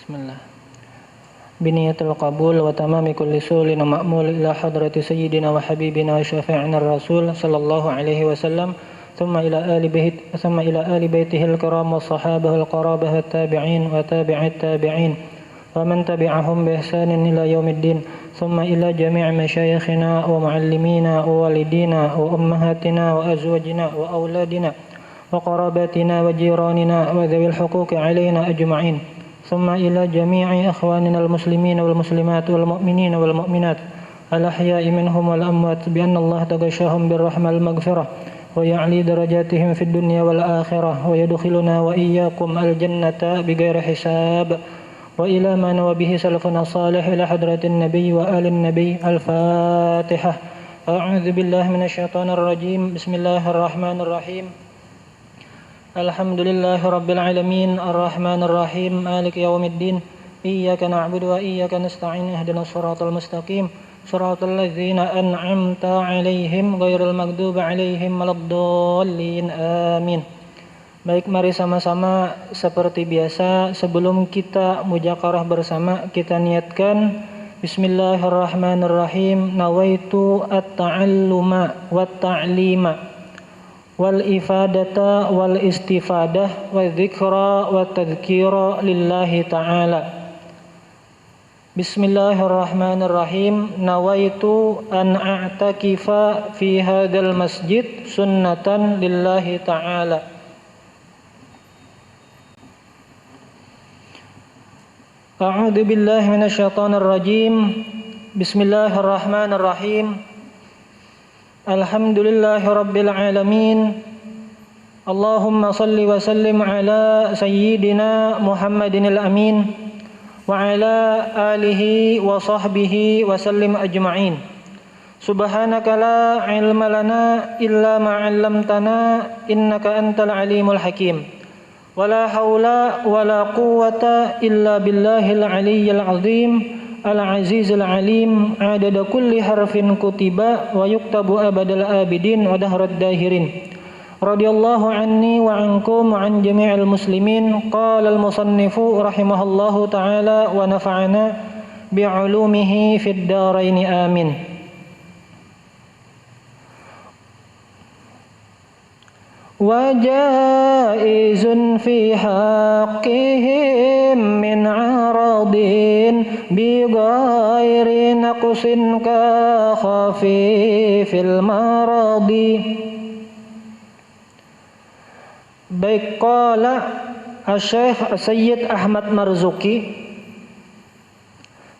Bismillah. Biniyatul qabul wa tamami kulli sulin wa ma'mul ila hadrati sayyidina wa habibina wa syafi'ina rasul sallallahu alaihi wasallam thumma ila ali baitihi al-kiram wa sahabahu al-qarabah wa tabi'in wa tabi'it tabi'in wa man tabi'ahum bi ihsanin ila yaumiddin thumma ila jami' masyayikhina wa muallimina wa walidina wa ummahatina wa azwajina wa auladina wa qarabatina wa jiranina wa dhawil huquqi alaina ajma'in ثم إلى جميع أخواننا المسلمين والمسلمات والمؤمنين والمؤمنات الأحياء منهم والأموات بأن الله تغشاهم بالرحمة المغفرة ويعلي درجاتهم في الدنيا والآخرة ويدخلنا وإياكم الجنة بغير حساب وإلى ما نوى به سلفنا الصالح إلى حضرة النبي وآل النبي. الفاتحة. أعوذ بالله من الشيطان الرجيم. بسم الله الرحمن الرحيم. Alhamdulillahi Rabbil Alamin Ar-Rahmanir Rahim Maliki Yawmiddin Iyyaka na'budu wa iyyaka nasta'in ihdinas siratal mustaqim siratal ladzina an'amta 'alaihim ghairil maghdubi 'alaihim waladdallin. Amin. Baik, mari sama-sama seperti biasa sebelum kita mujakarah bersama kita niatkan Bismillahirrahmanirrahim. Nawaitu at-ta'alluma wat-ta'lima wal ifadata wal istifadah wa dzikra wa tadhkira lillahi ta'ala. Bismillahirrahmanirrahim. Nawaitu an a'takifa fi hadzal masjid sunnatan lillahi ta'ala. A'udzu billahi minasyaitonir rajim. Bismillahirrahmanirrahim. Alhamdulillahi Rabbil Alamin. Allahumma salli wa sallim ala sayyidina Muhammadin al-amin wa ala alihi wa sahbihi wa sallim ajma'in. Subhanaka la ilma lana illa ma 'allamtana innaka antal alimul hakim. Wa la hawla wa la quwwata illa billahil aliyyil azim. Al-Azizul Alim adada kulli harfin kutiba wa yuktabu abadal abidin wa dahrad dahirin. Radiyallahu anni wa ankum wa an jami'il muslimin. Qala al-musannifu rahimahullahu ta'ala wa nafa'ana bi'ulumihi fid darain amin. Wa jaizun fi haqqihim min 'aradin bi ghairi naqsin ka khafifil maradi. Baik, qala Asy-Syaikh Sayyid Ahmad Marzuki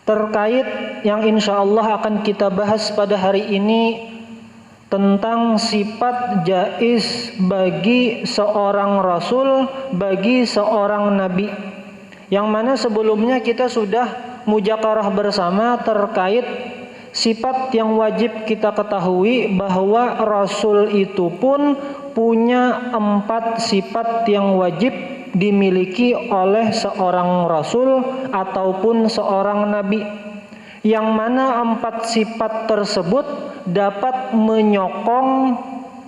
terkait yang insyaallah akan kita bahas pada hari ini tentang sifat jaiz bagi seorang rasul, bagi seorang nabi, yang mana sebelumnya kita sudah mujakarah bersama terkait sifat yang wajib kita ketahui bahwa rasul itu pun punya 4 sifat yang wajib dimiliki oleh seorang rasul ataupun seorang nabi, yang mana 4 sifat tersebut dapat menyokong,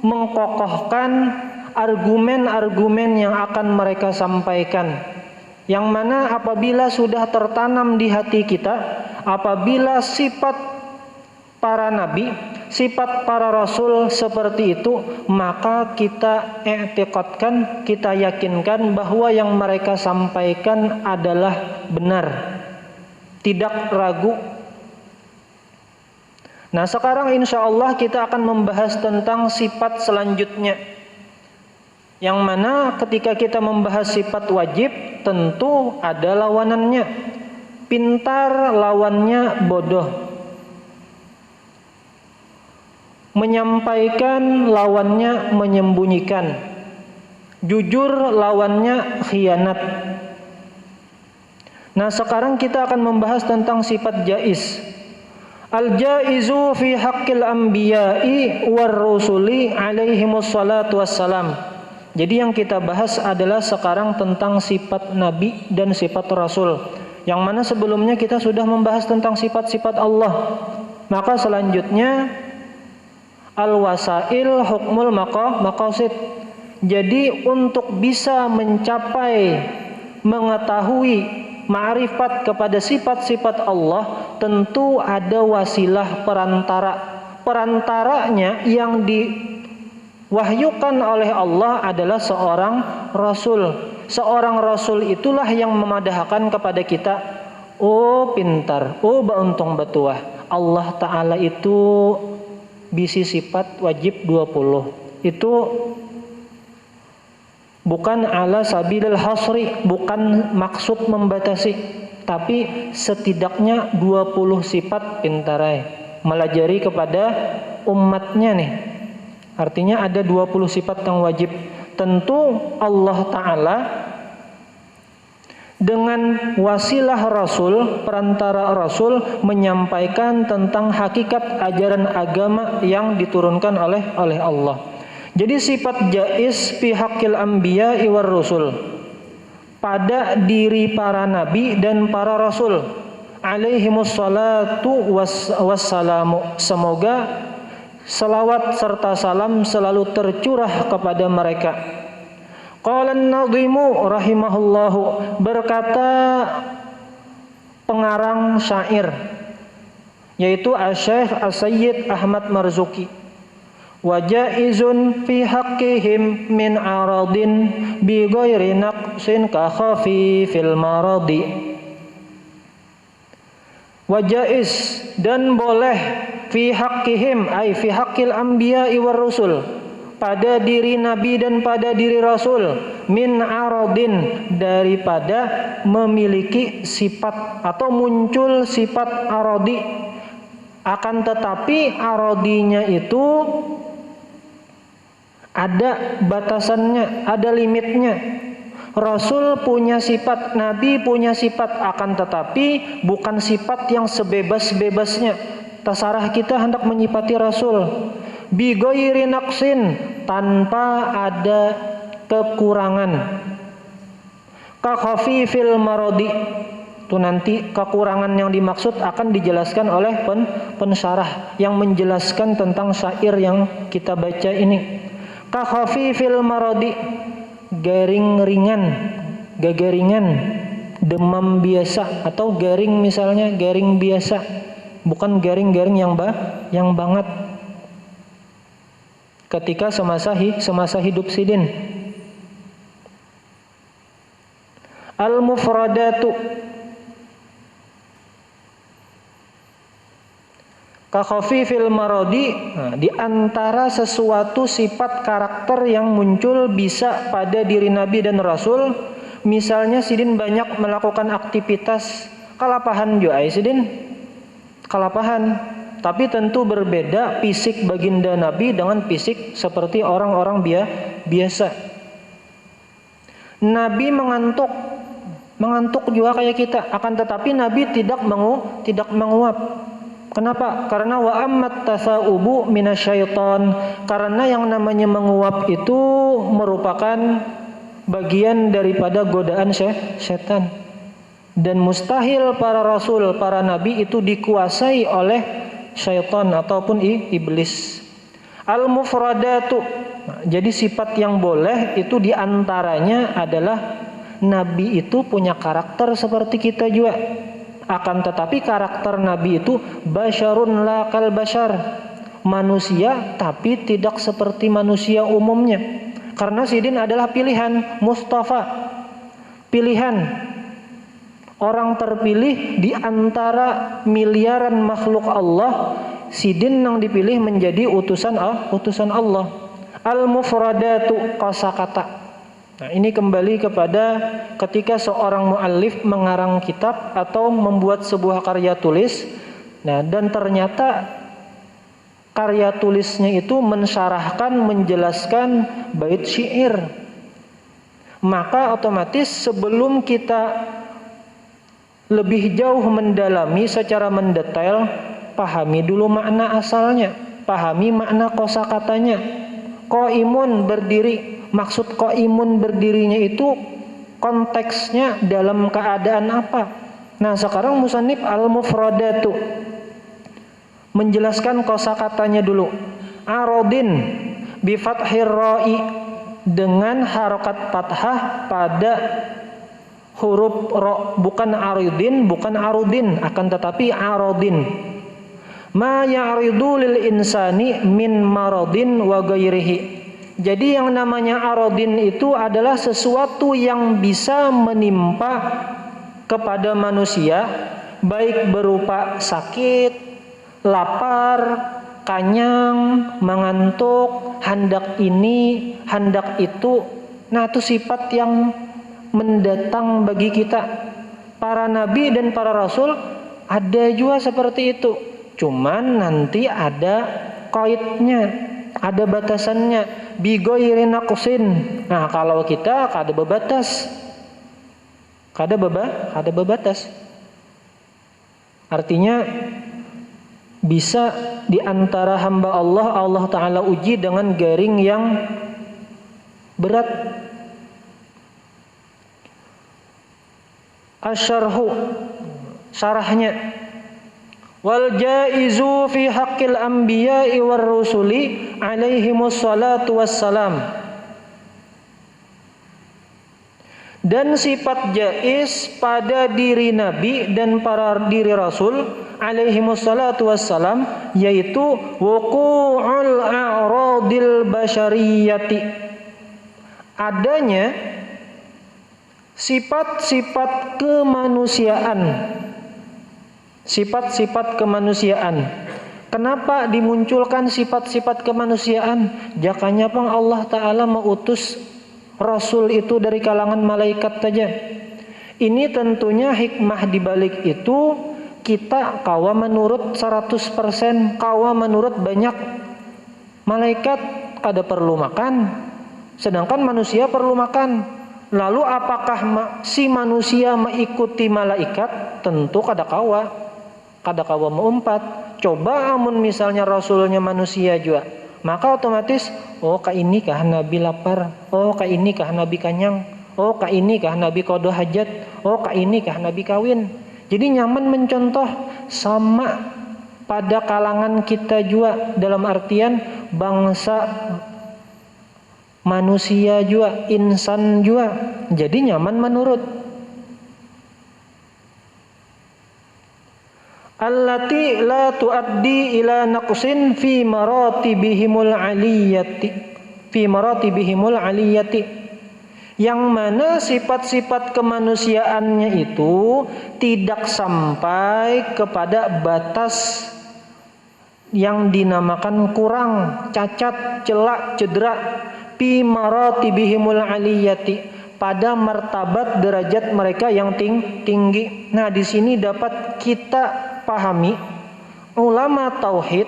mengkokohkan argumen-argumen yang akan mereka sampaikan, yang mana apabila sudah tertanam di hati kita, apabila sifat para nabi, sifat para rasul seperti itu, maka kita i'tiqadkan, kita yakinkan bahwa yang mereka sampaikan adalah benar, tidak ragu. Nah, sekarang insya Allah kita akan membahas tentang sifat selanjutnya, yang mana ketika kita membahas sifat wajib tentu ada lawanannya. Pintar lawannya bodoh, menyampaikan lawannya menyembunyikan, jujur lawannya khianat. Nah, sekarang kita akan membahas tentang sifat jaiz. Al-jaizu fi haqqil anbiya'i war rusuli alaihimus salatu wassalam. Jadi yang kita bahas adalah sekarang tentang sifat nabi dan sifat rasul, yang mana sebelumnya kita sudah membahas tentang sifat-sifat Allah. Maka selanjutnya al-wasail hukmul maqasid. Jadi untuk bisa mencapai, mengetahui ma'rifat kepada sifat-sifat Allah, tentu ada wasilah perantara. Perantaranya yang diwahyukan oleh Allah adalah seorang rasul. Seorang rasul itulah yang memadahkan kepada kita, oh pintar, oh bauntung batuah, Allah Ta'ala itu bisi sifat wajib 20. Itu bukan ala sabilil hasri, bukan maksud membatasi, tapi setidaknya 20 sifat pintarai melajari kepada umatnya nih. Artinya ada 20 sifat yang wajib. Tentu Allah Ta'ala dengan wasilah Rasul, perantara Rasul, menyampaikan tentang hakikat ajaran agama yang diturunkan oleh Allah. Jadi sifat jaiz fi haqqil anbiya war rusul, pada diri para nabi dan para rasul, alaihimus salatu wassalamu, semoga salawat serta salam selalu tercurah kepada mereka. Qala an-nadhimu rahimahullahu, berkata pengarang syair yaitu Asy-Syaikh As-Sayyid Ahmad Marzuki, wa jaizun fi haqqihim min aradin bi ghairi naqsin ka khafifil maradi. Wa jaiz, dan boleh, fi haqqihim ay fi haqqil anbiya war rusul, pada diri nabi dan pada diri rasul, min aradin, daripada memiliki sifat atau muncul sifat aradi. Akan tetapi aradinya itu ada batasannya, ada limitnya. Rasul punya sifat, nabi punya sifat, akan tetapi bukan sifat yang sebebas-bebasnya. Tasarah kita hendak menyifati Rasul bi ghairi naqsin, tanpa ada kekurangan. Ka khafifil maradi, itu nanti kekurangan yang dimaksud akan dijelaskan oleh pensyarah yang menjelaskan tentang syair yang kita baca ini. Ka khafifil maradi, garing ringan, gagaringan, demam biasa, atau garing misalnya garing biasa, bukan garing-garing yang banget. Ketika semasa hidup sidin. Al-mufradatu ka khafifil maradi, di antara sesuatu sifat karakter yang muncul bisa pada diri nabi dan rasul. Misalnya sidin banyak melakukan aktivitas kalapahan juga sidin, kalapahan, tapi tentu berbeda fisik baginda nabi dengan fisik seperti orang-orang biasa. Nabi mengantuk juga kayak kita, akan tetapi nabi tidak menguap. Kenapa? Karena wa ammat tasaubu minasyaiton, karena yang namanya menguap itu merupakan bagian daripada godaan setan. Dan mustahil para rasul, para nabi itu dikuasai oleh syaitan ataupun iblis. Al-mufradatu, jadi sifat yang boleh itu diantaranya adalah nabi itu punya karakter seperti kita juga. Akan tetapi karakter nabi itu basyarun la kal basyar, manusia tapi tidak seperti manusia umumnya. Karena sidin adalah pilihan Mustafa, pilihan orang terpilih di antara miliaran makhluk Allah. Sidin yang dipilih menjadi utusan Allah. Al-mufradatu, kosakata. Nah, ini kembali kepada ketika seorang muallif mengarang kitab atau membuat sebuah karya tulis. Nah, dan ternyata karya tulisnya itu mensyarahkan, menjelaskan bait syair. Maka otomatis sebelum kita lebih jauh mendalami secara mendetail, pahami dulu makna asalnya, pahami makna kosakatanya. Qaimun, berdiri. Maksud qaimun, berdirinya itu konteksnya dalam keadaan apa. Nah, sekarang musannif al-mufradatu menjelaskan kosakatanya dulu. Aradin bi fathir ra'i, dengan harokat fathah pada huruf ro, bukan aridin, bukan arudin, akan tetapi arodin. Ma ya'ridu lil insani min maradin wa ghairihi. Jadi yang namanya arodin itu adalah sesuatu yang bisa menimpa kepada manusia, baik berupa sakit, lapar, kanyang, mengantuk, hendak ini, hendak itu. Nah, itu sifat yang mendatang bagi kita. Para nabi dan para rasul ada juga seperti itu. Cuman nanti ada qaidnya, ada batasannya. Bi ghairi naqsin. Nah, kalau kita kada bebatas. Kada bebatas. Artinya bisa di antara hamba Allah, Allah Ta'ala uji dengan garing yang berat. Asyarhu, syarahnya, wal jaizu fi haqqil anbiya'i war rusuli alaihimus salatu wassalam. Dan sifat jaiz pada diri nabi dan para diri rasul alaihimus salatu wassalam, yaitu wuqu'ul a'radil basyariyati, adanya sifat-sifat kemanusiaan. Sifat-sifat kemanusiaan. Kenapa dimunculkan sifat-sifat kemanusiaan? Jakanya pang Allah Ta'ala mengutus Rasul itu dari kalangan malaikat saja. Ini tentunya hikmah dibalik itu, kita kawa menurut 100%, kawa menurut banyak. Malaikat kada perlu makan, sedangkan manusia perlu makan. Lalu apakah si manusia mengikuti malaikat? Tentu kada kawa meumpat. Coba amun misalnya rasulnya manusia juga, maka otomatis kah ini kah nabi lapar, kah ini kah nabi kanyang, kah ini kah nabi qada hajat, kah ini kah nabi kawin. Jadi nyaman mencontoh sama pada kalangan kita juga, dalam artian bangsa manusia juga, insan juga. Jadi nyaman menurut. Allati la tuaddi ila naqsin fi maratibihimul aliyati. Yang mana sifat-sifat kemanusiaannya itu tidak sampai kepada batas yang dinamakan kurang, cacat, celak, cedera. Fi maratibihimul aliyati, pada martabat derajat mereka yang tinggi. Nah, di sini dapat kita pahami, ulama tauhid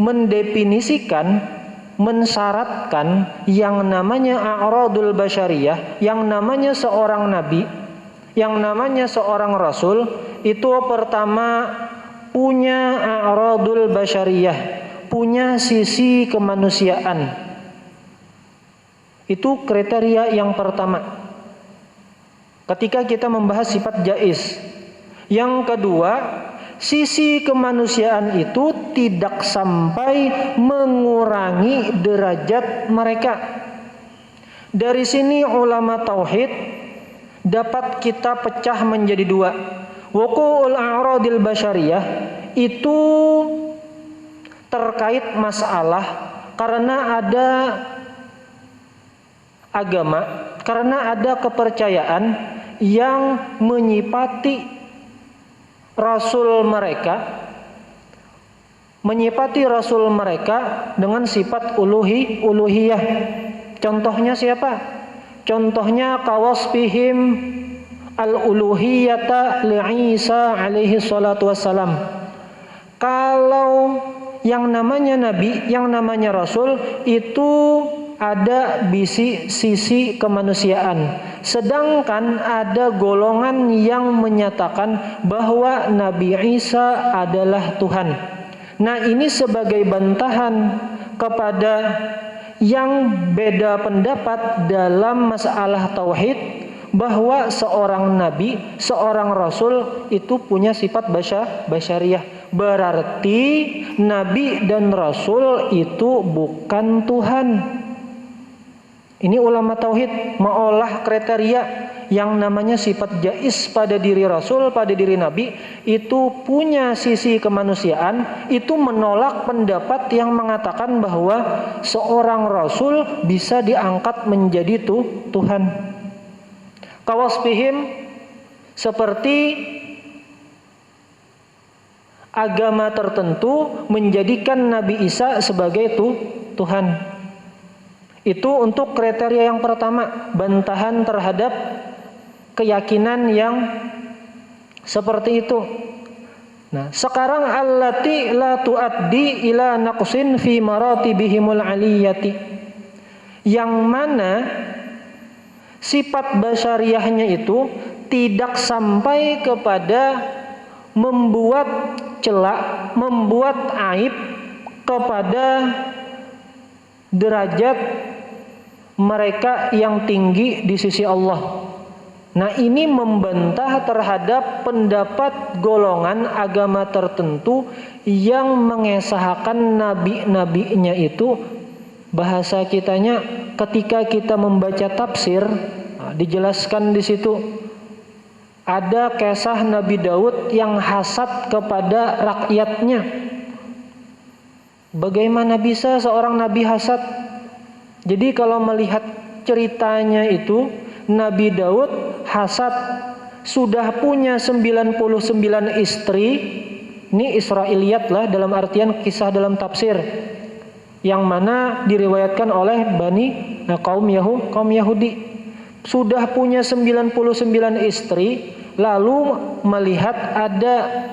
mendefinisikan, mensyaratkan yang namanya a'radul basyariyah, yang namanya seorang nabi, yang namanya seorang rasul, itu pertama punya a'radul basyariyah, punya sisi kemanusiaan. Itu kriteria yang pertama ketika kita membahas sifat jaiz. Yang kedua, sisi kemanusiaan itu tidak sampai mengurangi derajat mereka. Dari sini ulama tauhid dapat kita pecah menjadi dua. Wuqu'ul a'radil basyariyah itu terkait masalah karena ada agama, karena ada kepercayaan yang menyifati rasul mereka, dengan sifat uluhiyah. Contohnya siapa? Contohnya kawasfihim al-uluhiyata li Isa alaihi salatu wassalam. Kalau yang namanya nabi, yang namanya rasul itu ada sisi kemanusiaan. Sedangkan ada golongan yang menyatakan bahwa Nabi Isa adalah Tuhan. Nah, ini sebagai bantahan kepada yang beda pendapat dalam masalah tauhid, bahwa seorang nabi, seorang rasul itu punya sifat basyariyah. Berarti nabi dan rasul itu bukan Tuhan. Ini ulama tauhid mengolah kriteria yang namanya sifat jaiz pada diri Rasul, pada diri Nabi, itu punya sisi kemanusiaan, itu menolak pendapat yang mengatakan bahwa seorang Rasul bisa diangkat menjadi Tuhan. Kawasbihim, seperti agama tertentu menjadikan Nabi Isa sebagai Tuhan. Itu untuk kriteria yang pertama, bantahan terhadap keyakinan yang seperti itu. Nah, sekarang allati la tuaddi ila naqsin fi maratibihimul aliyati, yang mana sifat basyariahnya itu tidak sampai kepada membuat celak, membuat aib kepada derajat mereka yang tinggi di sisi Allah. Nah, ini membantah terhadap pendapat golongan agama tertentu yang mengesahkan nabi-nabinya itu, bahasa kitanya ketika kita membaca tafsir, dijelaskan di situ ada kisah Nabi Daud yang hasad kepada rakyatnya. Bagaimana bisa seorang nabi hasad? Jadi kalau melihat ceritanya itu, Nabi Daud hasad, sudah punya 99 istri. Ini Israiliyat lah, dalam artian kisah dalam tafsir, yang mana diriwayatkan oleh kaum Yahudi. Sudah punya 99 istri, lalu melihat ada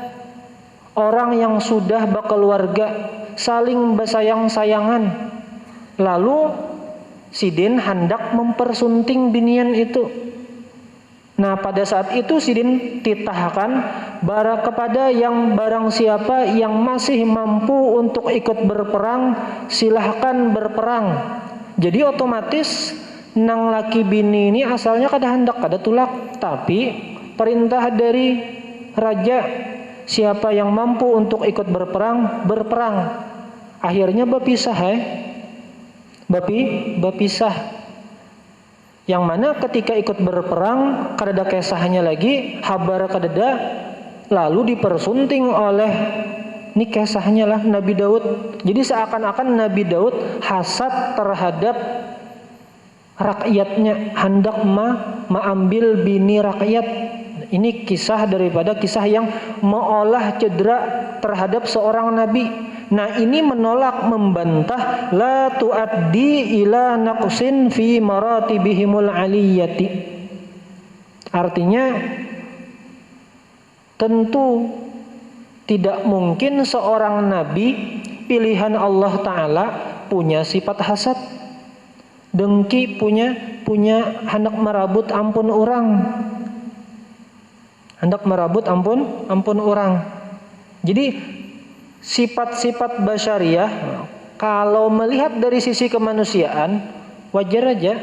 orang yang sudah berkeluarga, saling bersayang-sayangan. Lalu Sidin hendak mempersunting binian itu. Nah, pada saat itu Sidin titahkan kepada yang barang siapa yang masih mampu untuk ikut berperang, silahkan berperang. Jadi otomatis nang laki bini ini asalnya kada hendak, kada tulak, tapi perintah dari raja, siapa yang mampu untuk ikut berperang, berperang. Akhirnya berpisah, berpisah. Yang mana ketika ikut berperang, kadada kisahnya lagi, habar kadada, lalu dipersunting oleh ini kisahnya lah Nabi Daud. Jadi seakan-akan Nabi Daud hasad terhadap rakyatnya, hendak mengambil bini rakyat. Ini kisah daripada kisah yang mengolah cedera terhadap seorang nabi. Nah, ini menolak, membantah la tuaddi ila naqsin fi maratibihimul aliyati. Artinya tentu tidak mungkin seorang nabi pilihan Allah Ta'ala punya sifat hasad, dengki, punya hendak merabut ampun orang, hendak merabut ampun orang. Jadi sifat-sifat basyariah kalau melihat dari sisi kemanusiaan wajar aja.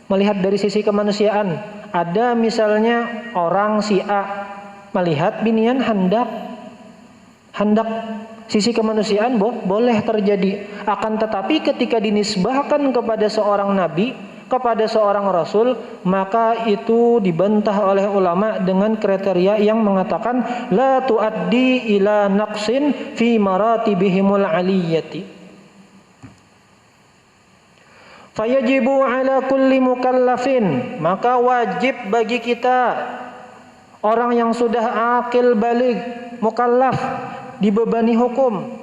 Melihat dari sisi kemanusiaan, ada misalnya orang si A melihat binian hendak sisi kemanusiaan boleh terjadi. Akan tetapi ketika dinisbahkan kepada seorang nabi, kepada seorang rasul, maka itu dibantah oleh ulama dengan kriteria yang mengatakan la tuaddi ila naqsin fi maratibihimul aliyati. Fayajibu ala kulli mukallafin, maka wajib bagi kita orang yang sudah akil baligh, mukallaf, dibebani hukum,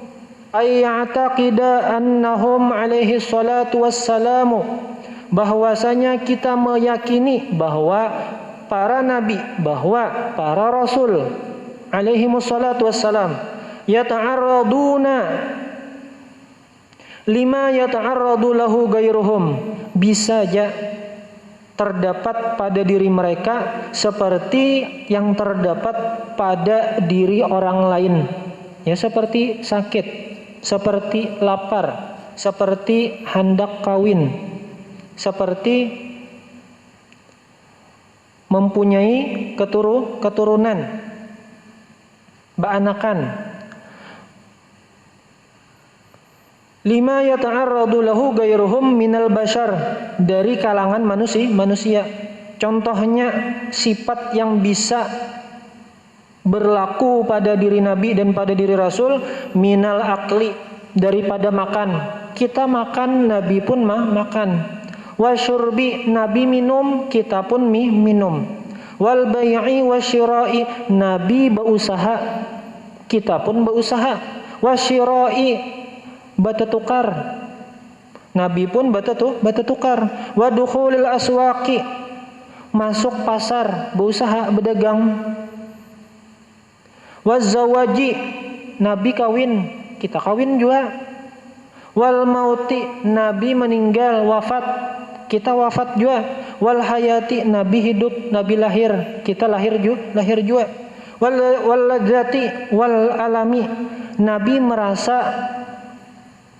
ayyataqida annahum alaihi salatu wassalamu, bahwasanya kita meyakini bahwa para nabi, bahwa para rasul alaihi wassalatu wassalam yata'arraduna lima yata'arradu lahu gairuhum, bisa aja terdapat pada diri mereka seperti yang terdapat pada diri orang lain. Ya, seperti sakit, seperti lapar, seperti hendak kawin, seperti mempunyai keturunan, baanakan. lima yata'arradu lahu ghairuhum minal bashar, dari kalangan manusia. Contohnya sifat yang bisa berlaku pada diri Nabi dan pada diri Rasul, minal akli, daripada makan. Kita makan, Nabi pun makan. Wasyurbi, Nabi minum, kita pun minum. Wal bai'i wasyira'i, Nabi berusaha, kita pun berusaha. Wasyira'i, bata tukar, Nabi pun bata tukar. Wa dukhulil aswaqi, masuk pasar, berusaha berdagang. Wa zawaji, Nabi kawin, kita kawin juga. Wal mauti, Nabi meninggal, wafat, kita wafat juga. Wal hayati, Nabi hidup, Nabi lahir, kita lahir juga. Wal ladzati wal alami, Nabi merasa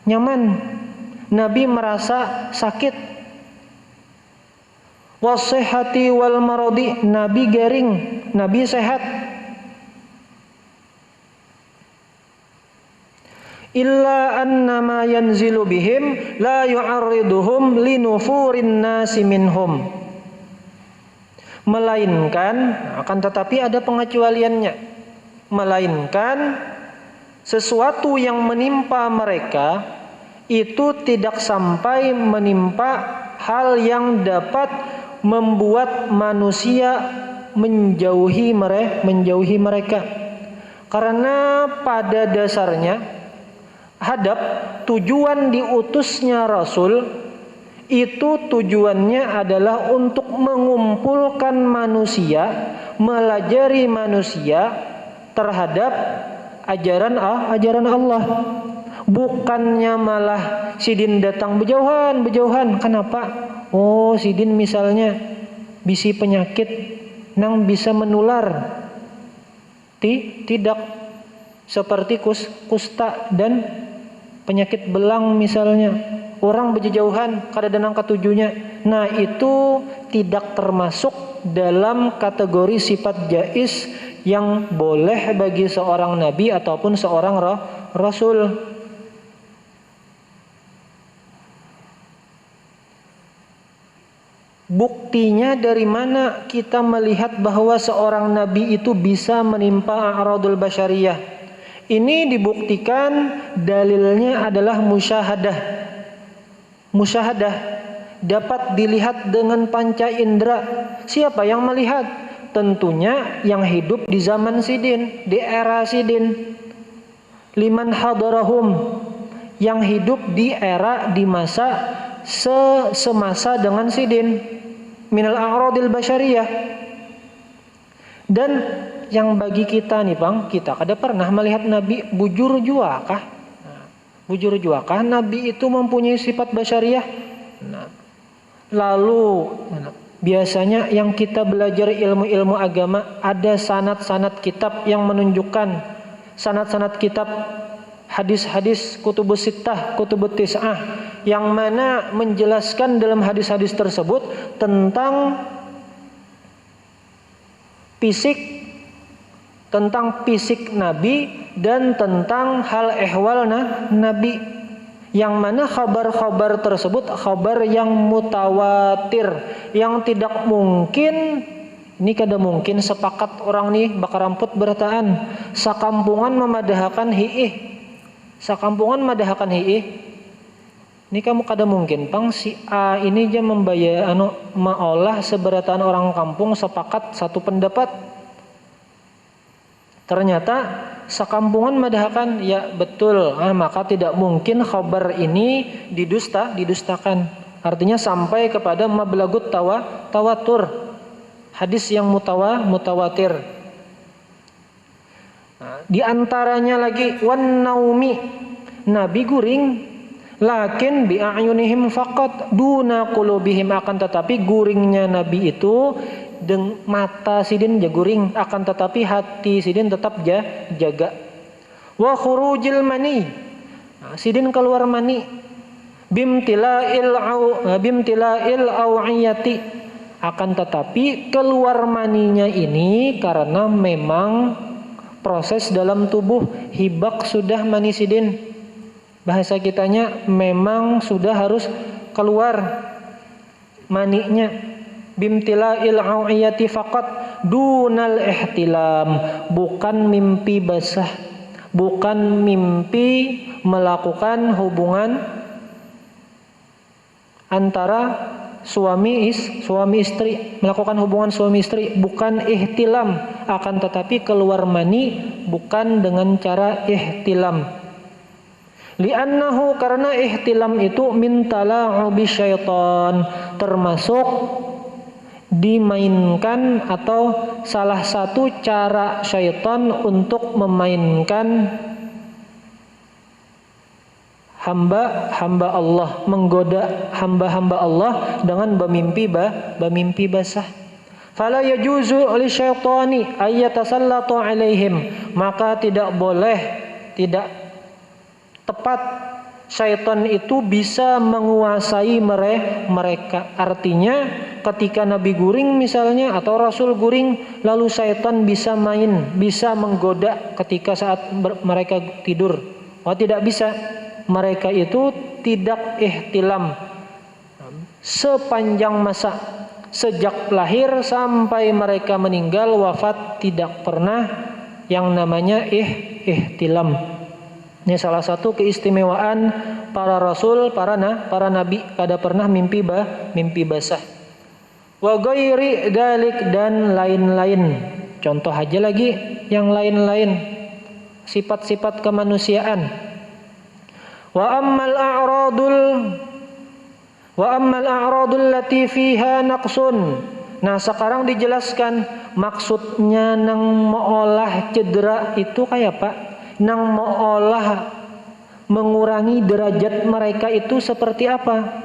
nyaman, Nabi merasa sakit. Wasihati wal maradi, Nabi garing, Nabi sehat. Illa annama yanzilu bihim la yu'arriduhum linufurin nasi minhum, melainkan, akan tetapi ada pengecualiannya, melainkan sesuatu yang menimpa mereka itu tidak sampai menimpa hal yang dapat membuat manusia menjauhi mereka. Karena pada dasarnya hadap tujuan diutusnya Rasul itu tujuannya adalah untuk mengumpulkan manusia, melajari manusia terhadap ajaran Allah. Bukannya malah sidin datang berjauhan. Kenapa? Oh, sidin misalnya bisi penyakit nang bisa menular. Tidak seperti kusta dan penyakit belang misalnya. Orang berjauhan kada danang katujunya. Nah, itu tidak termasuk dalam kategori sifat jaiz yang boleh bagi seorang nabi ataupun seorang rasul. Buktinya dari mana kita melihat bahwa seorang nabi itu bisa menimpa a'radul basyariyah? Ini dibuktikan dalilnya adalah musyahadah. Musyahadah dapat dilihat dengan panca indera. Siapa yang melihat? Tentunya yang hidup di zaman sidin, di era sidin. Liman hadarahum, yang hidup di era, di masa semasa dengan sidin, minal a'radil basyariyah. Dan yang bagi kita nih Bang, kita kada pernah melihat Nabi bujur jua kah? Bujur jua kah Nabi itu mempunyai sifat basyariyah? Lalu biasanya yang kita belajar ilmu-ilmu agama, ada sanad-sanad kitab yang menunjukkan, sanad-sanad kitab hadis-hadis kutubus sittah, kutubut tis'ah, yang mana menjelaskan dalam hadis-hadis tersebut tentang fisik Nabi dan tentang hal ehwal Nabi, yang mana khabar-khabar tersebut khabar yang mutawatir, yang tidak mungkin, ini kada mungkin sepakat orang nih bakar ramput bertaan sakampungan memadahakan sakampungan madahakan ini kamu kada mungkin Pang si A ini aja membayar maolah seberataan orang kampung sepakat satu pendapat. Ternyata sakampungan madahakan, ya betul. Maka tidak mungkin khabar ini didustakan. Artinya sampai kepada mablagut tawatur, hadis yang mutawatir. Di antaranya lagi wan naumi, Nabi guring, lakin bi a'yunihim faqat duna qulubihim, akan tetapi guringnya Nabi itu mata sidin jaguring, akan tetapi hati sidin tetap jaga. Wa khurujil mani, sidin keluar mani, bimtila'il aw'iyati, akan tetapi keluar maninya ini karena memang proses dalam tubuh hibak sudah mani sidin. Bahasa kitanya memang sudah harus keluar maninya. Bimtila'il au'iyati faqat dunal ihtilam, bukan mimpi basah, bukan mimpi melakukan hubungan antara suami istri, melakukan hubungan suami istri, bukan ihtilam, akan tetapi keluar mani bukan dengan cara ihtilam. Li'annahu, karena ihtilam itu min tala'ubi syaitan, termasuk dimainkan atau salah satu cara syaitan untuk memainkan hamba-hamba Allah, menggoda hamba-hamba Allah dengan bermimpi basah. Fala yajuzu li syaitani ayyatasallatu alaihim, maka tidak boleh, tidak tepat syaitan itu bisa menguasai mereka. Artinya ketika Nabi guring misalnya atau Rasul guring, lalu syaitan bisa main, bisa menggoda ketika saat mereka tidur. Oh, tidak bisa. Mereka itu tidak ihtilam sepanjang masa, sejak lahir sampai mereka meninggal wafat, tidak pernah yang namanya ihtilam. Ini salah satu keistimewaan para rasul, para nabi, pada pernah mimpi basah. Wa ghairi dalik, dan lain-lain. Contoh aja lagi yang lain-lain, sifat-sifat kemanusiaan. Wa ammal a'radul lati fiha naqsun. Nah, sekarang dijelaskan maksudnya nang meolah cedera itu kayak apa? Nang meolah mengurangi derajat mereka itu seperti apa?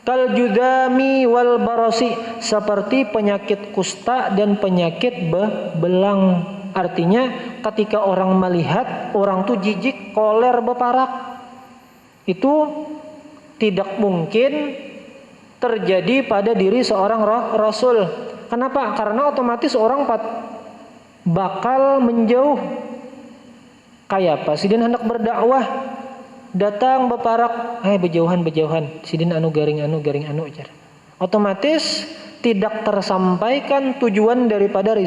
Kal judami wal barasi, seperti penyakit kusta dan penyakit belang. Artinya ketika orang melihat, orang tuh jijik, koler, beparak. Itu tidak mungkin terjadi pada diri seorang rasul. Kenapa? Karena otomatis orang bakal menjauh. Kayak apa? Sidin hendak berdakwah, datang beparak, bejauhan, sidin anu garing anu. Otomatis tidak tersampaikan tujuan daripada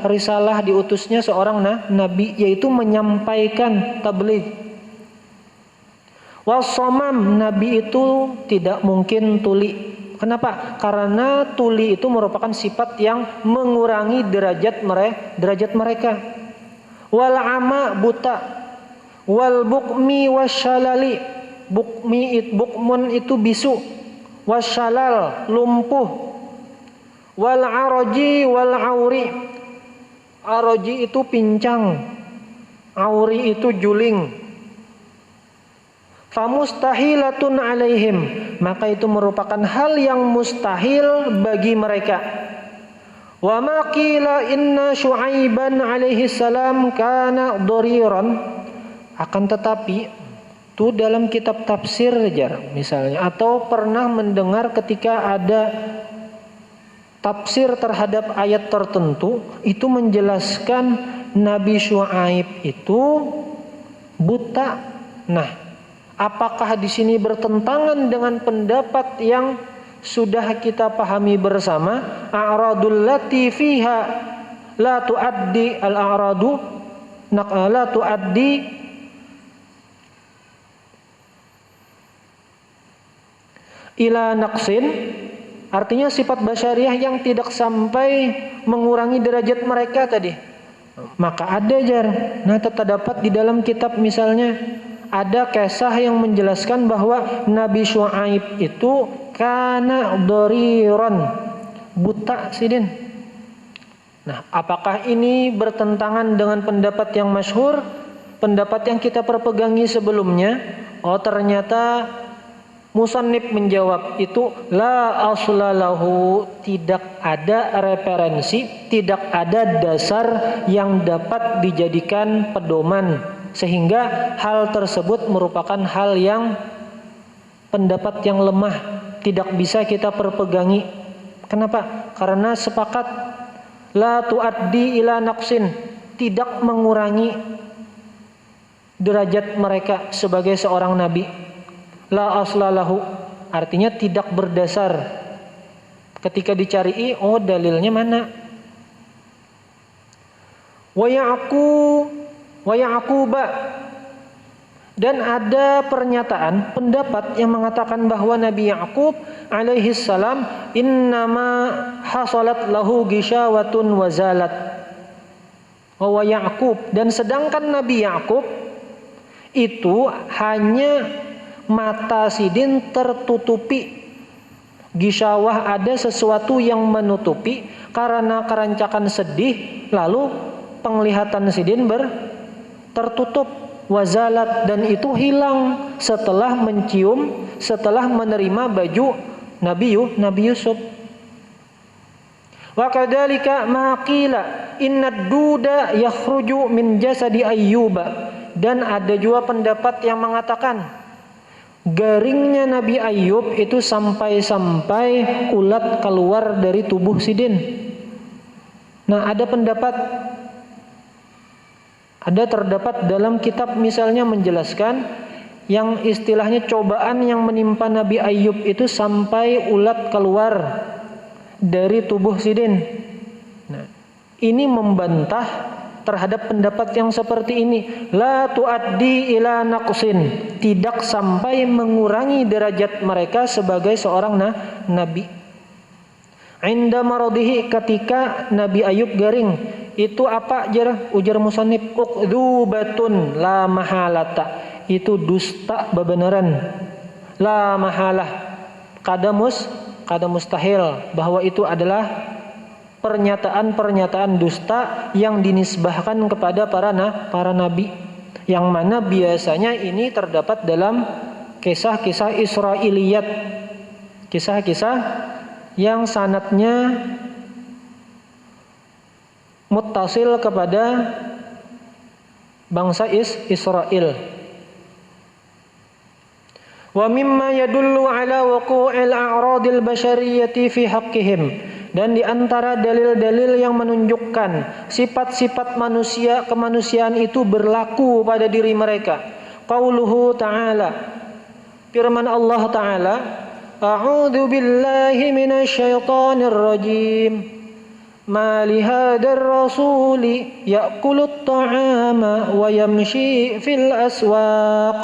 risalah diutusnya seorang nabi, yaitu menyampaikan tabligh. Wasomam, nabi itu tidak mungkin tuli. Kenapa? Karena tuli itu merupakan sifat yang mengurangi derajat mereka. Wal ama, buta. Wal bukmi wasyalali, bukmun itu bisu. Wasyalal, lumpuh. Wal aroji wal auri, aroji itu pincang, auri itu juling. Famustahilatun alaihim, maka itu merupakan hal yang mustahil bagi mereka. Wa ma qila inna Syuaiban alaihi salam kana dhariran, akan tetapi itu dalam kitab tafsir aja misalnya, atau pernah mendengar ketika ada tafsir terhadap ayat tertentu itu menjelaskan Nabi Syuaib itu buta. Nah, apakah di sini bertentangan dengan pendapat yang sudah kita pahami bersama? A'radul lati fiha la tuaddi al-a'radu la tuaddi ila naqsin, artinya sifat basyariah yang tidak sampai mengurangi derajat mereka tadi. Maka ada jar. Nah, terdapat di dalam kitab misalnya ada kisah yang menjelaskan bahwa Nabi Syuaib itu kana dhariran, buta sidin. Nah, apakah ini bertentangan dengan pendapat yang masyhur, pendapat yang kita perpegangi sebelumnya? Oh, ternyata musannif menjawab itu la aslalahu, tidak ada referensi, tidak ada dasar yang dapat dijadikan pedoman, sehingga hal tersebut merupakan hal yang pendapat yang lemah, tidak bisa kita perpegangi. Kenapa? Karena sepakat la tuaddi ila naqsin, tidak mengurangi derajat mereka sebagai seorang nabi. La aslalahu, artinya tidak berdasar. Ketika dicari, oh dalilnya mana? Wa Yaquba, dan ada pernyataan pendapat yang mengatakan bahwa Nabi Yaqub alaihi salam innama hasalat lahu gishawatun wazalat. Wa Yaqub, dan sedangkan Nabi Yaqub itu hanya mata sidin tertutupi. Gishawah, ada sesuatu yang menutupi karena kerancakan sedih, lalu penglihatan sidin tertutup. Wazalat, dan itu hilang setelah mencium, setelah menerima baju Nabi Yusuf. Wa kadzalika ma qila innad duda yakhruju min jasadi Ayyuba, dan ada juga pendapat yang mengatakan garingnya Nabi Ayyub itu sampai-sampai ulat keluar dari tubuh sidin. Nah, terdapat dalam kitab misalnya menjelaskan yang istilahnya cobaan yang menimpa Nabi Ayyub itu sampai ulat keluar dari tubuh sidin. Nah, ini membantah terhadap pendapat yang seperti ini. La tuaddi ila naqsin, tidak sampai mengurangi derajat mereka sebagai seorang nabi. Inda maradihi, ketika Nabi Ayub garing, itu apa ujar musannif? Ukdzubatun la mahalata, itu dusta bebenaran. La mahalah, kada mustahil bahwa itu adalah pernyataan dusta yang dinisbahkan kepada para nabi, yang mana biasanya ini terdapat dalam kisah-kisah Israiliyat, kisah-kisah yang sanadnya muttasil kepada bangsa Israel. Wa mimma yadullu ala wuqu'il a'radil basyariyyati fi haqqihim, dan di antara dalil-dalil yang menunjukkan sifat-sifat manusia, kemanusiaan itu berlaku pada diri mereka. Qauluhu ta'ala, firman Allah Ta'ala, a'udzu billahi minasy syaithanir rajim. Ma li hadzal rasuli ya'kulut ta'ama wa yamshi fil aswaq.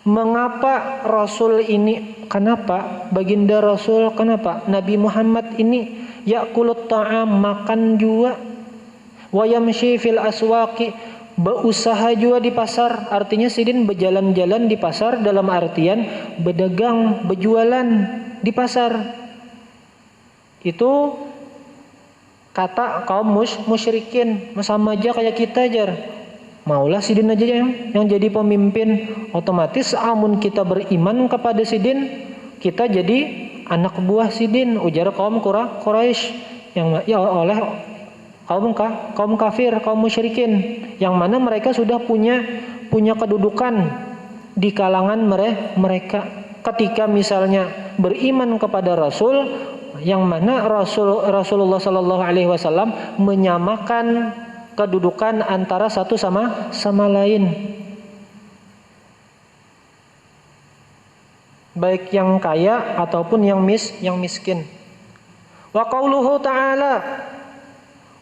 Mengapa Rasul ini, kenapa baginda Rasul, kenapa Nabi Muhammad ini ya'kulut ta'am, makan juga, wa yamshi fil aswaqi, berusaha juga di pasar. Artinya sidin berjalan-jalan di pasar, dalam artian berdagang, berjualan di pasar. Itu kata kaum musyrikin, sama aja kayak kita jar. Maulah sidin aja yang jadi pemimpin. Otomatis amun kita beriman kepada sidin, kita jadi anak buah sidin, ujar kaum Quraisy, yang ya oleh kaum kafir, kaum musyrikin, yang mana mereka sudah punya kedudukan di kalangan mereka. Ketika misalnya beriman kepada Rasul, yang mana Rasulullah Sallallahu Alaihi Wasallam menyamakan kedudukan antara satu sama lain, baik yang kaya ataupun yang miskin. Wa qauluhu ta'ala,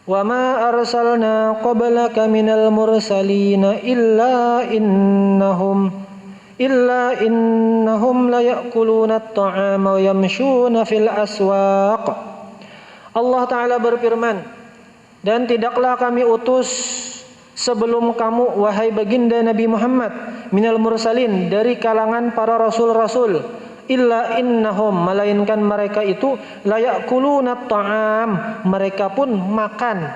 wa ma arsalna qablaka minal mursalina illa innahum la ya'kuluna at-ta'ama wa yamshuna fil aswaq. Allah Ta'ala berfirman, dan tidaklah kami utus sebelum kamu, wahai baginda Nabi Muhammad, minal mursalin, dari kalangan para rasul-rasul, illa innahum, melainkan mereka itu la ya'kuluna at-ta'am, mereka pun makan,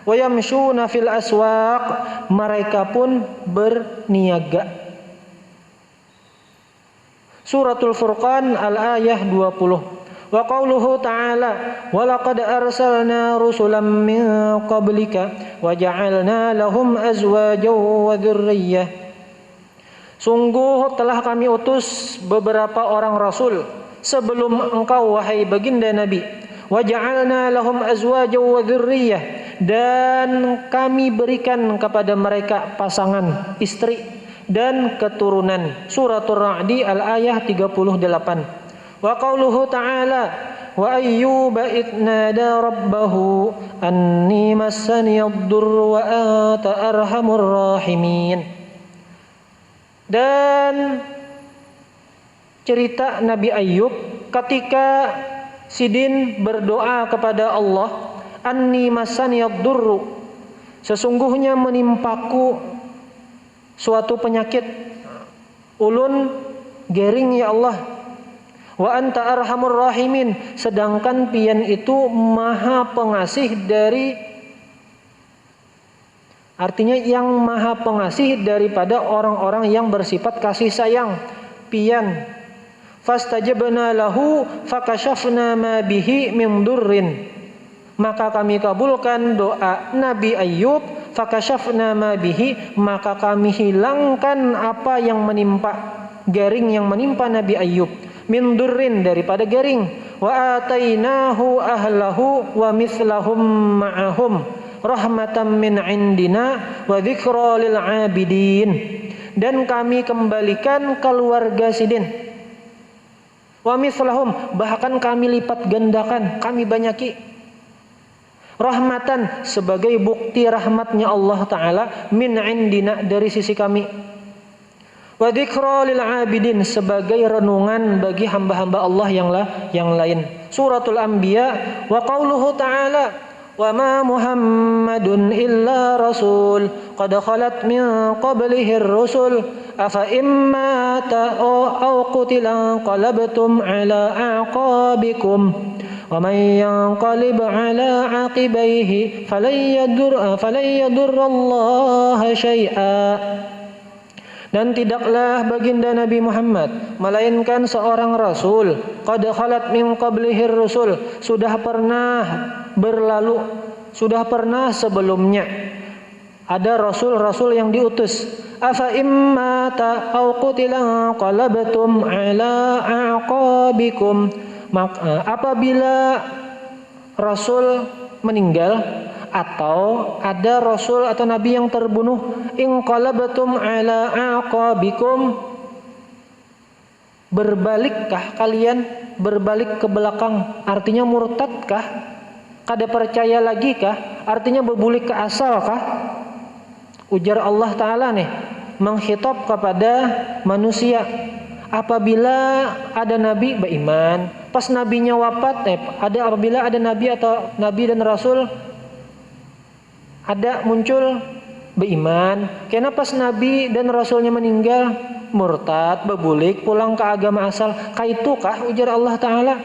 wa yamshuna fil aswaq, mereka pun berniaga. Suratul Furqan al-ayah 20. Wa qauluhu ta'ala, wa laqad arsalna rusulan min qablika wa ja'alna lahum azwajan wa dzurriyyah. Sungguh telah kami utus beberapa orang rasul sebelum engkau, wahai baginda Nabi. Wa ja'alna lahum azwajan wa dzurriyyah, dan kami berikan kepada mereka pasangan istri dan keturunan. Suratul Ra'd al-ayah 38. Wa qauluhu ta'ala wa ayyuba id nada rabbahu anni massani ad-durru wa anta arhamur rahimin. Dan cerita Nabi Ayyub ketika Sidin berdoa kepada Allah, anni massani ad-durru, sesungguhnya menimpaku suatu penyakit, ulun gering ya Allah, wa anta arhamur rahimin, sedangkan pian itu maha pengasih dari, artinya yang maha pengasih daripada orang-orang yang bersifat kasih sayang. Pian fastajabna lahu fakashafna ma bihi min durrin, maka kami kabulkan doa Nabi Ayyub, fakashafna ma bihi, maka kami hilangkan apa yang menimpa, garing yang menimpa Nabi Ayyub, min durrin, daripada garing, wa atainahu ahlahu wa mithlahum ma'ahum rahmatan min indina wa dzikra lil abidin, dan kami kembalikan keluarga Sidin, wa mithlahum, bahkan kami lipat gandakan, kami banyaki, rahmatan, sebagai bukti rahmatnya Allah Ta'ala, min indina, dari sisi kami, wa dzikra lil abidin, sebagai renungan bagi hamba-hamba Allah yang lain. Suratul Anbiya, wa qauluhu ta'ala wa ma Muhammadun illa rasul qad khalat min qablihi ar-rusul afa imma aw qutila qalabtum ala aqabikum wa man yanqalib ala aqibaihi falan yadurrallaha syai'a. Dan tidaklah baginda Nabi Muhammad melainkan seorang rasul, qad khalat min qablihir rusul, sudah pernah berlalu, sudah pernah sebelumnya ada rasul-rasul yang diutus. Afa imma aw qutila qalabtum ala aqabikum, maka apabila rasul meninggal atau ada rasul atau nabi yang terbunuh, inqalabtum ala aqabikum, berbalikkah kalian, berbalik ke belakang, artinya murtadkah, kada percaya lagi kah, artinya berbulik ke asal kah? Ujar Allah Ta'ala nih, menghitab kepada manusia, apabila ada nabi beriman, pas nabinya wafat, apabila ada nabi atau nabi dan rasul ada muncul beriman, karena pas nabi dan rasulnya meninggal murtad, berbulik pulang ke agama asal, kaitukah? Ujar Allah Ta'ala,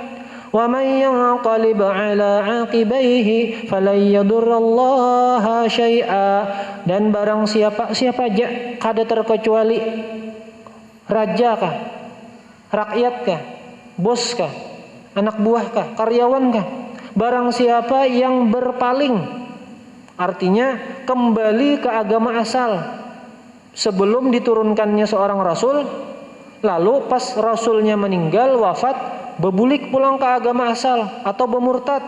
wa may yanqalib ala aqibaihi falan yadurrallaha syai'a, dan barang siapa aja, kada terkecuali raja kah, rakyat kah, bos kah, anak buah kah, karyawan kah, barang siapa yang berpaling, artinya kembali ke agama asal sebelum diturunkannya seorang rasul, lalu pas rasulnya meninggal wafat berbulik pulang ke agama asal atau bermurtad,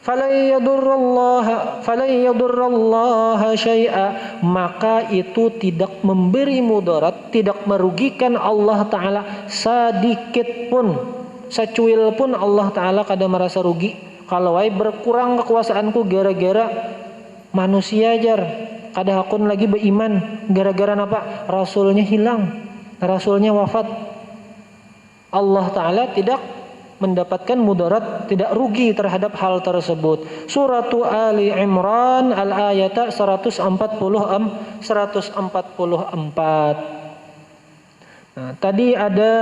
falan yadurrallaha syai'a, maka itu tidak memberi mudarat, tidak merugikan Allah Ta'ala sedikit pun, secuil pun Allah Ta'ala kada merasa rugi. Kalau berkurang kekuasaanku gara-gara manusia jar, kada hakun lagi beriman, gara-gara apa? Rasulnya hilang, rasulnya wafat. Allah Ta'ala tidak mendapatkan mudarat, tidak rugi terhadap hal tersebut. Suratu Ali Imran al-ayat 144. Nah, tadi ada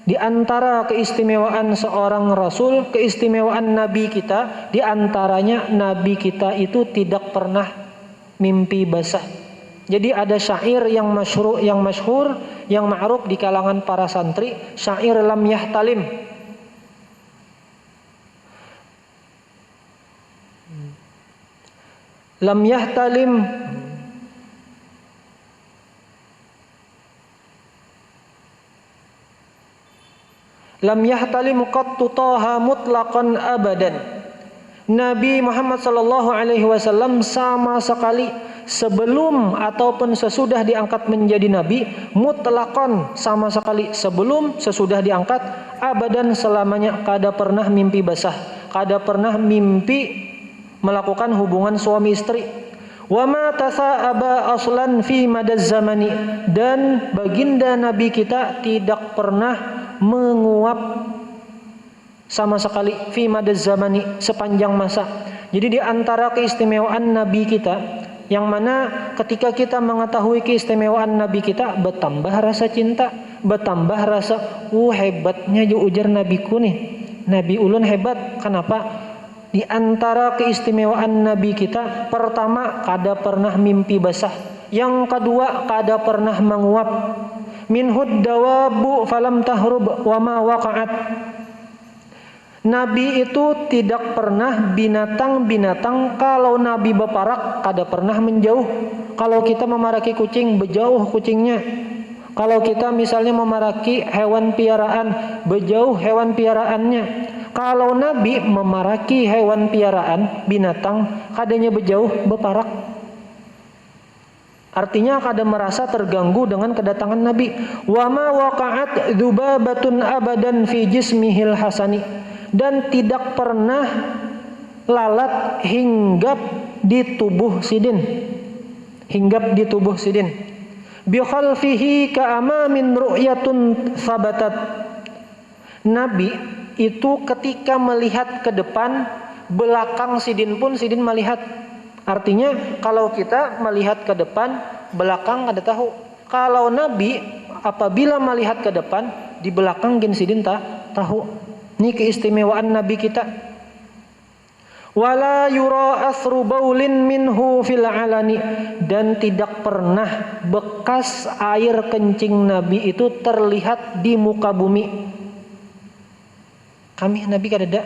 di antara keistimewaan seorang rasul, keistimewaan nabi kita, di antaranya nabi kita itu tidak pernah mimpi basah. Jadi ada syair yang masyhur, yang ma'ruf di kalangan para santri, syair lam yahtalim. Lam yahtalim, lam yahtalim qattu taha mutlaqan abadan, Nabi Muhammad sallallahu alaihi wasallam sama sekali sebelum ataupun sesudah diangkat menjadi nabi, mutlakon sama sekali sebelum sesudah diangkat, abadan selamanya kada pernah mimpi basah, kada pernah mimpi melakukan hubungan suami istri. Wa ma tasa'aba aslan fi madaz zamani, dan baginda nabi kita tidak pernah menguap sama sekali fi madaz zamani, sepanjang masa. Jadi di antara keistimewaan nabi kita, yang mana ketika kita mengetahui keistimewaan nabi kita, bertambah rasa cinta, bertambah rasa hebatnya ju ujar nabiku nih, nabi ulun hebat. Kenapa? Di antara keistimewaan nabi kita, pertama kada pernah mimpi basah, yang kedua kada pernah menguap. Minhud dawabu falam tahrub wa ma waqa'at. Nabi itu tidak pernah binatang-binatang kalau Nabi berparak kada pernah menjauh. Kalau kita memaraki kucing, berjauh kucingnya. Kalau kita misalnya memaraki hewan piaraan, berjauh hewan piaraannya. Kalau Nabi memaraki hewan piaraan, binatang, kadanya berjauh, berparak. Artinya kada merasa terganggu dengan kedatangan Nabi. Wa ma waqa'at dzubabatun abadan fi jismihil hasani. Dan tidak pernah lalat hinggap di tubuh sidin. Hinggap di tubuh sidin. Bi khalfihi ka'amamin ru'yatun sabatat. Nabi itu ketika melihat ke depan, belakang sidin pun sidin melihat. Artinya kalau kita melihat ke depan, belakang kada tahu. Kalau Nabi apabila melihat ke depan, di belakang gin sidin tahu. Ini keistimewaan Nabi kita. Wala yura asru baulin minhu fil alani, dan tidak pernah bekas air kencing Nabi itu terlihat di muka bumi. Kami Nabi kada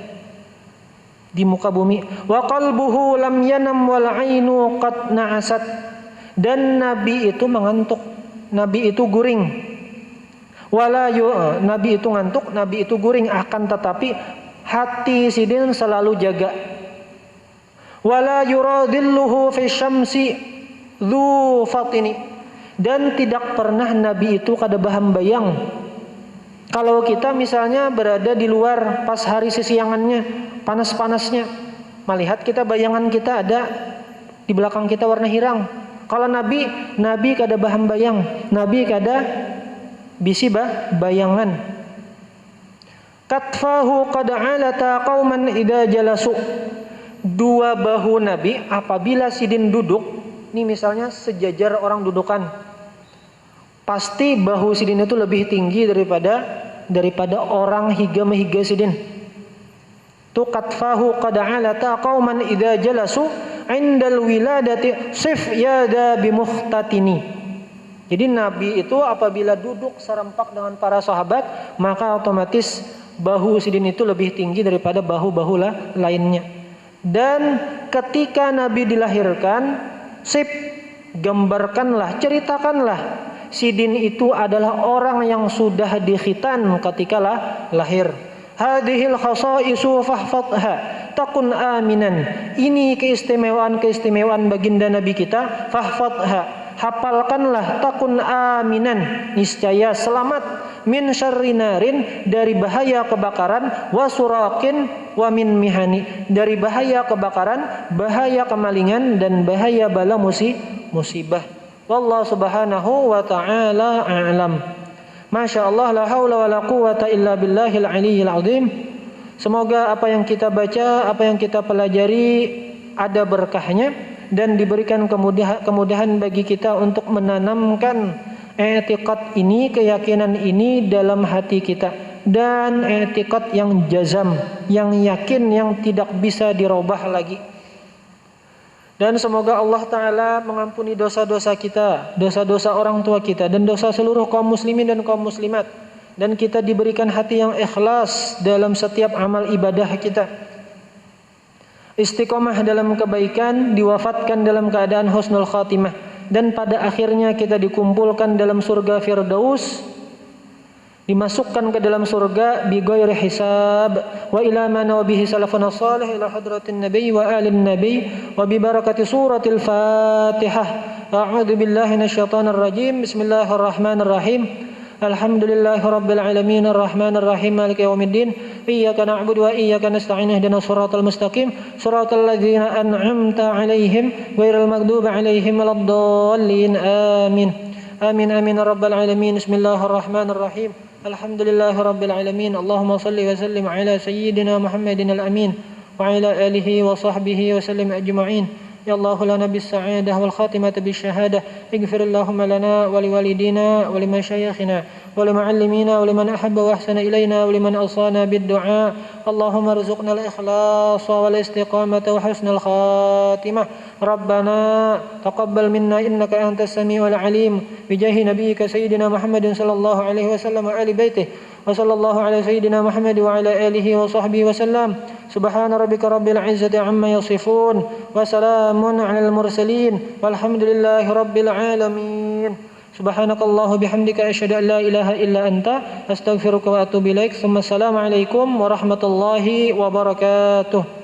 di muka bumi. Wa qalbuhu lam yanam wal ainu qad na'asat, dan Nabi itu mengantuk, Nabi itu guring. Nabi itu ngantuk, Nabi itu guring, akan tetapi hati sidin selalu jaga. Wala yuradilluhu fi syamsi dzu fatini, dan tidak pernah Nabi itu kada baham bayang. Kalau kita misalnya berada di luar pas hari sesiangannya, panas-panasnya, melihat kita bayangan kita ada di belakang kita warna hirang. Kalau Nabi kada baham bayang, Nabi kada bisi bayangan. Katfahu qad alata qauman idza jalasu. Dua bahu Nabi apabila sidin duduk, ini misalnya sejajar orang dudukan, pasti bahu sidin itu lebih tinggi daripada orang higa sidin. Tu katfahu qad alata qauman idza jalasu indal wiladati sif yada bimukhtatini. Jadi Nabi itu apabila duduk serempak dengan para sahabat, maka otomatis bahu sidin itu lebih tinggi daripada bahu-bahu lainnya. Dan ketika Nabi dilahirkan, gambarkanlah, ceritakanlah, sidin itu adalah orang yang sudah dikhitan ketika lahir. Hadhil khasaisu fahfadha takun aminan. Ini keistimewaan baginda Nabi kita, fahfadha, hafalkanlah, takun aminan, niscaya selamat, min syarri narin, dari bahaya kebakaran, wasurakin wa min mihani, dari bahaya kebakaran, bahaya kemalingan, dan bahaya bala musibah. Wallahu subhanahu wa ta'ala a'lam. Masya Allah, la haula wa la quwata illa billahil aliyyil azim. Semoga apa yang kita baca, apa yang kita pelajari ada berkahnya, dan diberikan kemudahan bagi kita untuk menanamkan i'tiqad ini, keyakinan ini dalam hati kita, dan i'tiqad yang jazam, yang yakin, yang tidak bisa dirubah lagi. Dan semoga Allah Ta'ala mengampuni dosa-dosa kita, dosa-dosa orang tua kita, dan dosa seluruh kaum muslimin dan kaum muslimat, dan kita diberikan hati yang ikhlas dalam setiap amal ibadah kita, istiqomah dalam kebaikan, diwafatkan dalam keadaan husnul khatimah, dan pada akhirnya kita dikumpulkan dalam surga Firdaus dimasukkan ke dalam surga bighairi hisab wa ila ma nabihi salafun salih ila hadratin nabi wa alin nabi wa bi barakati suratil fatihah. A'udzu billahi minasyaitonir rajim. Bismillahirrahmanirrahim. Alhamdulillahi rabbil alamin arrahmanir rahim maliki yaumiddin iyyaka na'budu wa iyyaka nasta'in ihdinas siratal mustaqim siratal ladzina an'amta 'alaihim ghairil maghdubi 'alaihim waladdallin amin. Amin amin rabbal alamin. Bismillahirrahmanirrahim. Alhamdulillahi rabbil alamin. Allahumma salli wa sallim ala sayyidina Muhammadin al-amin wa ala alihi wa sahbihi wa sallim ajma'in. Ya Allah lana bis sa'adah wal khatimata bis syahadah. Ighfir Allahumma lana wa liwalidina wa limasyayikhina wa limuallimina wa liman ahabba wa ahsana ilayna wa liman awsana bid du'a. Allahumma rzuqna al ikhlas wal istiqamata wa husnal khatimah. Rabbana taqabbal minna innaka antas samiul alim. Bijahi nabiyyika sayyidina Muhammadin sallallahu alaihi wasallam wa ali baitihi wa sallallahu ala sayyidina Muhammad wa ala alihi wa sahbihi wa sallam. Subhana rabbika rabbil izzati amma yasifun wa salamun alal mursalin walhamdulillahi rabbil alamin. Subhanakallahu bihamdika asyhadu an la ilaha illa anta astaghfiruka wa atubu ilaik. Assalamu alaikum warahmatullahi wabarakatuh.